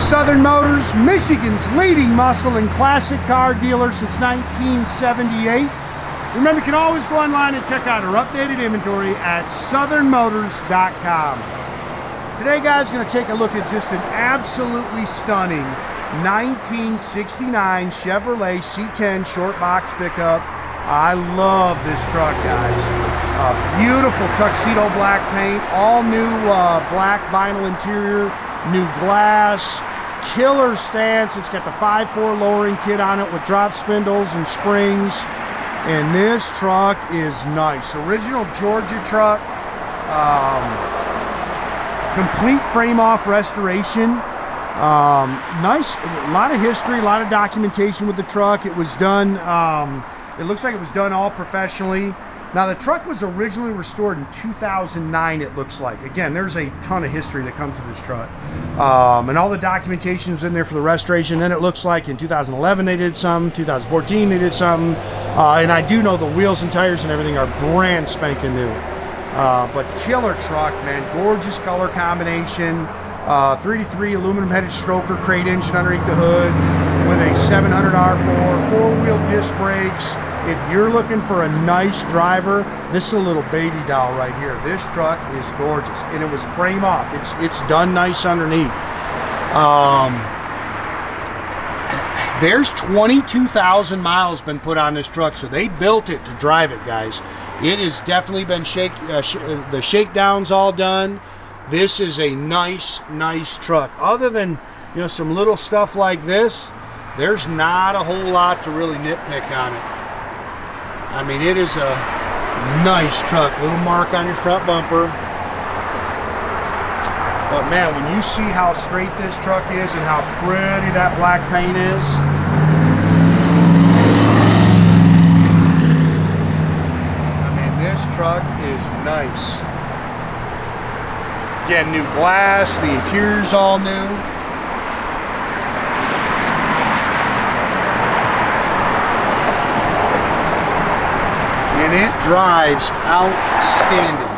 Southern Motors, Michigan's leading muscle and classic car dealer since 1978. Remember, you can always go online and check out our updated inventory at southernmotors.com. Today, guys, going to take a look at just an absolutely stunning 1969 Chevrolet C10 short box pickup. I love this truck, guys. Beautiful tuxedo black paint, all new black vinyl interior, new glass, killer stance. It's got the 5.4 lowering kit on it with drop spindles and springs. And this truck is nice. Original Georgia truck. Complete frame off restoration. Nice, a lot of history, a lot of documentation with the truck. It was done, it looks like it was done all professionally. Now, the truck was originally restored in 2009, it looks like. Again, there's a ton of history that comes with this truck. And all the documentation's in there for the restoration. Then it looks like in 2011 they did some, 2014 they did something. And I do know the wheels and tires and everything are brand spanking new. But killer truck, man. Gorgeous color combination. 3-3 aluminum headed stroker crate engine underneath the hood with a 700 R4, four-wheel disc brakes. If you're looking for a nice driver, this is a little baby doll right here. This truck is gorgeous, and it was frame off. It's done nice underneath. There's 22,000 miles been put on this truck, so they built it to drive it, guys. It has definitely been the shakedown's all done. This is a nice truck. Other than, you know, some little stuff like this, there's not a whole lot to really nitpick on it. I mean, it is a nice truck. Little mark on your front bumper. But man, when you see how straight this truck is and how pretty that black paint is, I mean, this truck is nice. Again, new glass, the interior's all new. And it drives outstanding.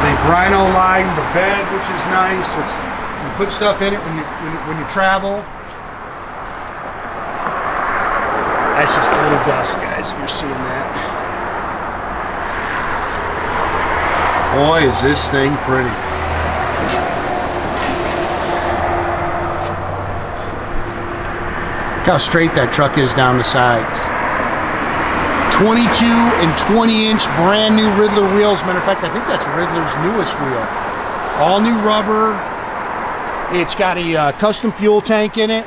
They've rhino lined the bed, which is nice. So you put stuff in it when you travel. That's just a little dust, guys, if you're seeing that. Boy, is this thing pretty. Look how straight that truck is down the sides. 22 and 20-inch brand new Ridler wheels. Matter of fact, I think that's Ridler's newest wheel. All new rubber. It's got a custom fuel tank in it.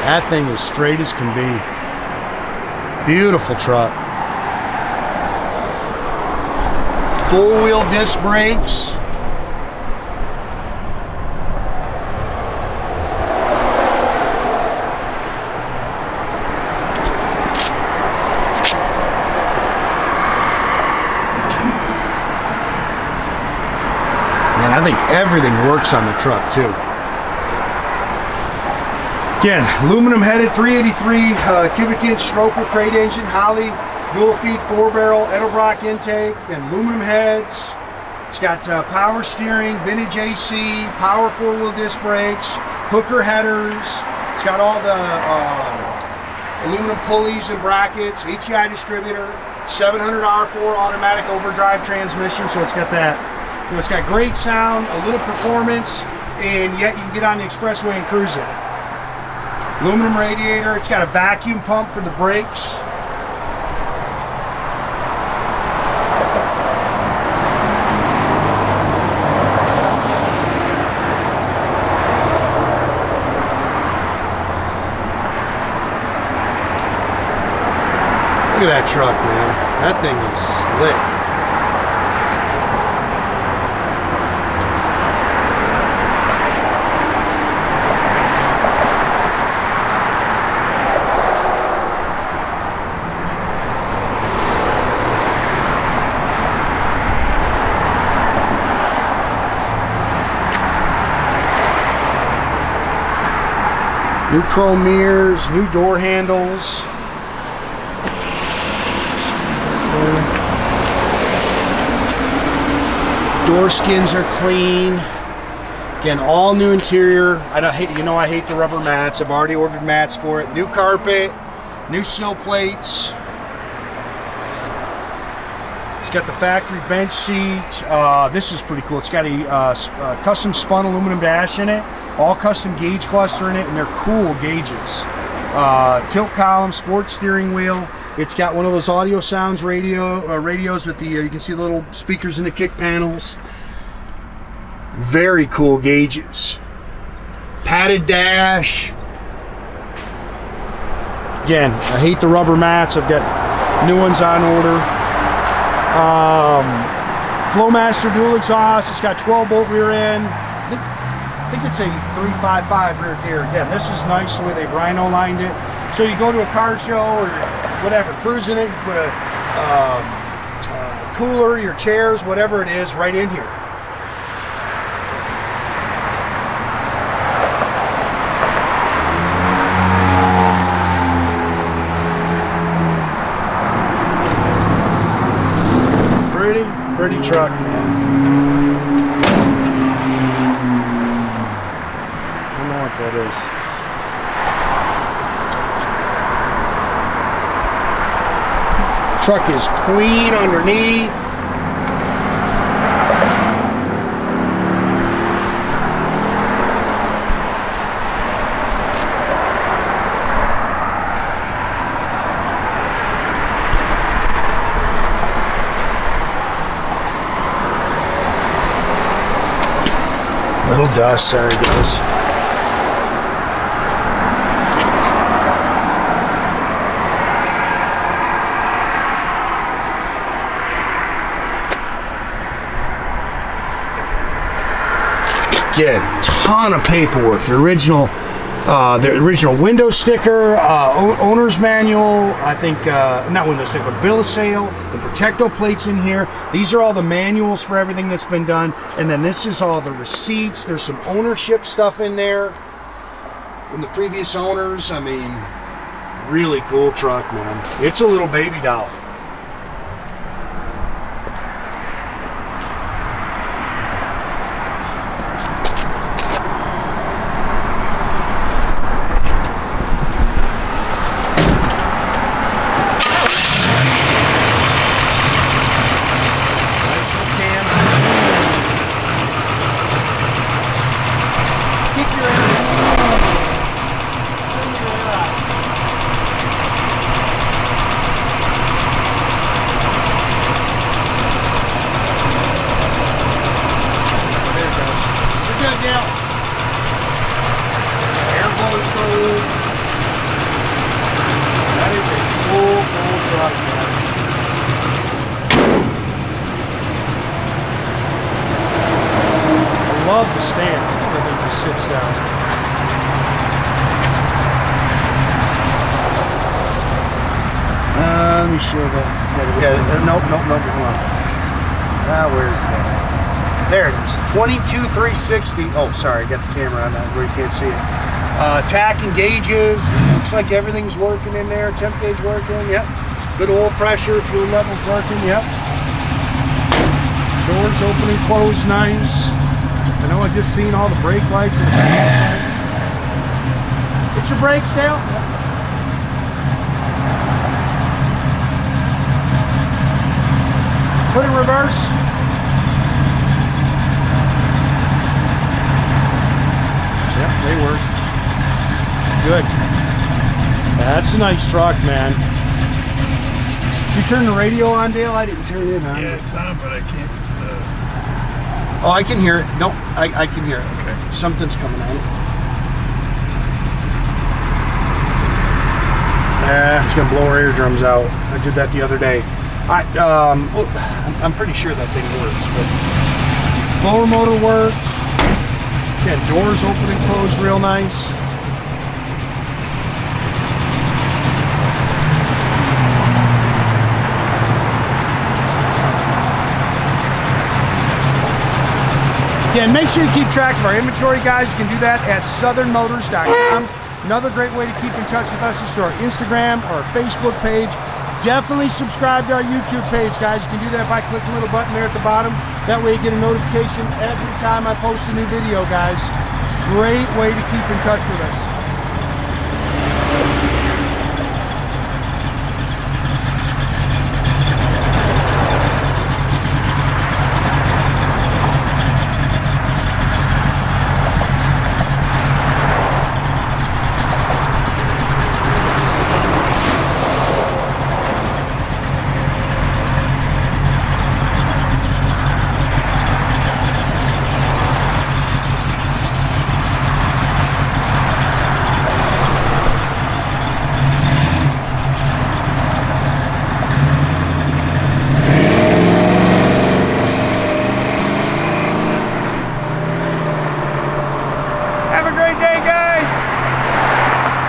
That thing is straight as can be. Beautiful truck. Four-wheel disc brakes. Man, I think everything works on the truck too. Again, aluminum headed 383 cubic inch stroker crate engine, Holley dual feed 4-barrel Edelbrock intake, and aluminum heads. It's got power steering, vintage AC, power 4-wheel disc brakes, hooker headers. It's got all the aluminum pulleys and brackets, HEI distributor, 700 R4 automatic overdrive transmission. So it's got that. You know, it's got great sound, a little performance, and yet you can get on the expressway and cruise it. Aluminum radiator. It's got a vacuum pump for the brakes. Look at that truck, man. That thing is slick. New chrome mirrors, new door handles. Door skins are clean. Again, all new interior. I hate the rubber mats. I've already ordered mats for it. New carpet, new sill plates. It's got the factory bench seat. This is pretty cool. It's got a custom spun aluminum dash in it. All custom gauge cluster in it, and they're cool gauges. Tilt column, sports steering wheel. It's got one of those Audiosounds radios with the, you can see the little speakers in the kick panels. Very cool gauges. Padded dash. Again, I hate the rubber mats. I've got new ones on order. Flowmaster dual exhaust. It's got 12-bolt rear end. I think it's a 355 rear gear. Again, this is nice the way they've rhino lined it. So you go to a car show or whatever, cruising it with a cooler, your chairs, whatever it is, right in here. Pretty truck, man. I don't know what that is. Truck is clean underneath. Little dust, sorry guys. Again, ton of paperwork. The original window sticker, owner's manual. I think not window sticker, but bill of sale. The Protecto plates in here. These are all the manuals for everything that's been done, and then this is all the receipts. There's some ownership stuff in there from the previous owners. I mean, really cool truck, man. It's a little baby doll. Love the stance. I think he sits down. Let me show that. Nope. Hold on. Where is it? There it is. 22,360. Oh, sorry. I got the camera on that where you can't see it. Tack and gauges. Looks like everything's working in there. Temp gauge working. Yep. Good oil pressure. Fuel levels working. Yep. Doors open and close nice. I know I just seen all the brake lights and It's your brakes, Dale? Put it in reverse. Yep, they work. Good. That's a nice truck, man. You turn the radio on, Dale? I didn't turn it on. Yeah, it's on, but I can't. Oh, I can hear it. Nope, I can hear it. Okay. Something's coming on. It's gonna blow our eardrums out. I did that the other day. I'm pretty sure that thing works, but blower motor works. Again, doors open and close real nice. Again, make sure you keep track of our inventory, guys. You can do that at southernmotors.com. Another great way to keep in touch with us is through our Instagram or our Facebook page. Definitely subscribe to our YouTube page, guys. You can do that by clicking the little button there at the bottom. That way you get a notification every time I post a new video, guys. Great way to keep in touch with us.